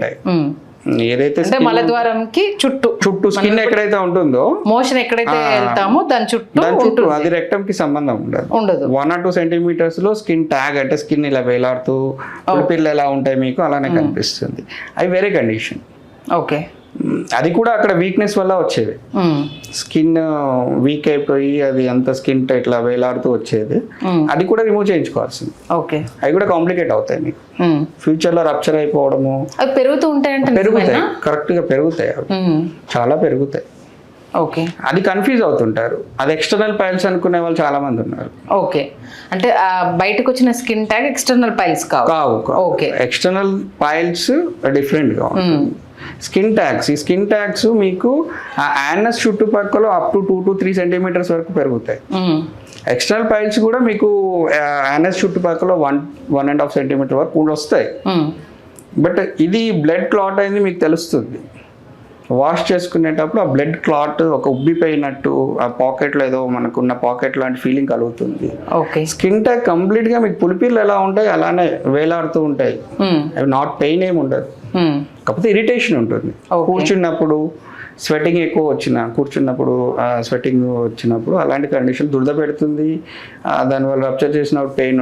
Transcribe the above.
ఉంటాయి. ఏదైతే మలద్వారంకి చుట్టూ స్కిన్ ఎక్కడైతే ఉంటుందో, మోషన్ ఎక్కడైతే వెళ్తామో దాని చుట్టూ అది రెక్టమ్ కి సంబంధం ఉండదు. 1 or 2 centimeters లో స్కిన్ ట్యాగ్, అంటే స్కిన్ ఇలా వేలాడుతూ పిల్లలు ఎలా ఉంటాయి మీకు అలానే కనిపిస్తుంది. అవి వేరే కండిషన్. ఓకే, అది కూడా అక్కడ వీక్నెస్ వల్ల వచ్చేది. స్కిన్ వీక్ అయిపోయి అది అంత స్కిన్ ఇట్లా వేలాడుతూ వచ్చేది. అది కూడా రిమూవ్ చేయించుకోవాల్సింది. ఓకే, అవి కూడా కాంప్లికేట్ అవుతాయి మీకు. ఫ్యూచర్ లో రప్చర్ అయిపోవడము, అవి పెరుగుతూ ఉంటాయంటే పెరుగుతాయి, కరెక్ట్ గా పెరుగుతాయి, అవి చాలా పెరుగుతాయి. ఓకే, అది కన్ఫ్యూజ్ అవుతుంటారు. అది ఎక్స్టర్నల్ పైల్స్ అనుకునే వాళ్ళు చాలా మంది ఉన్నారు. ఓకే, అంటే బయటకు వచ్చిన స్కిన్ ట్యాగ్ ఎక్స్టర్నల్ పైల్స్ కావు. ఓకే, ఎక్స్టర్నల్ పైల్స్ డిఫరెంట్ గా ఉంటుంది. స్కిన్ ట్యాగ్స్, ఈ స్కిన్ ట్యాగ్స్ మీకు యానస్ చుట్టుపక్కల అప్ టు 2 to 3 centimeters వరకు పెరుగుతాయి. ఎక్స్టర్నల్ పైల్స్ కూడా మీకు యానస్ చుట్టుపక్కల 1.5 centimeter వరకు కూడా వస్తాయి. బట్ ఇది బ్లడ్ క్లాట్ అయింది మీకు తెలుస్తుంది. వాష్ చేసుకునేటప్పుడు ఆ బ్లడ్ క్లాట్ ఒక ఉబ్బిపోయినట్టు ఆ పాకెట్లో ఏదో మనకున్న పాకెట్ లాంటి ఫీలింగ్ కలుగుతుంది. స్కిన్ ట్యాగ్ కంప్లీట్ గా మీకు పులిపిర్లు ఎలా ఉంటాయి అలానే వేలాడుతూ ఉంటాయి. అవి నాట్ పెయిన్ ఏమి ఉండదు, కాకపోతే ఇరిటేషన్ ఉంటుంది. కూర్చున్నప్పుడు స్వెటింగ్ ఎక్కువ కూర్చున్నప్పుడు స్వెటింగ్ వచ్చినప్పుడు అలాంటి కండిషన్ దురద పెడుతుంది. దానివల్ల రప్చర్ చేసినప్పుడు పెయిన్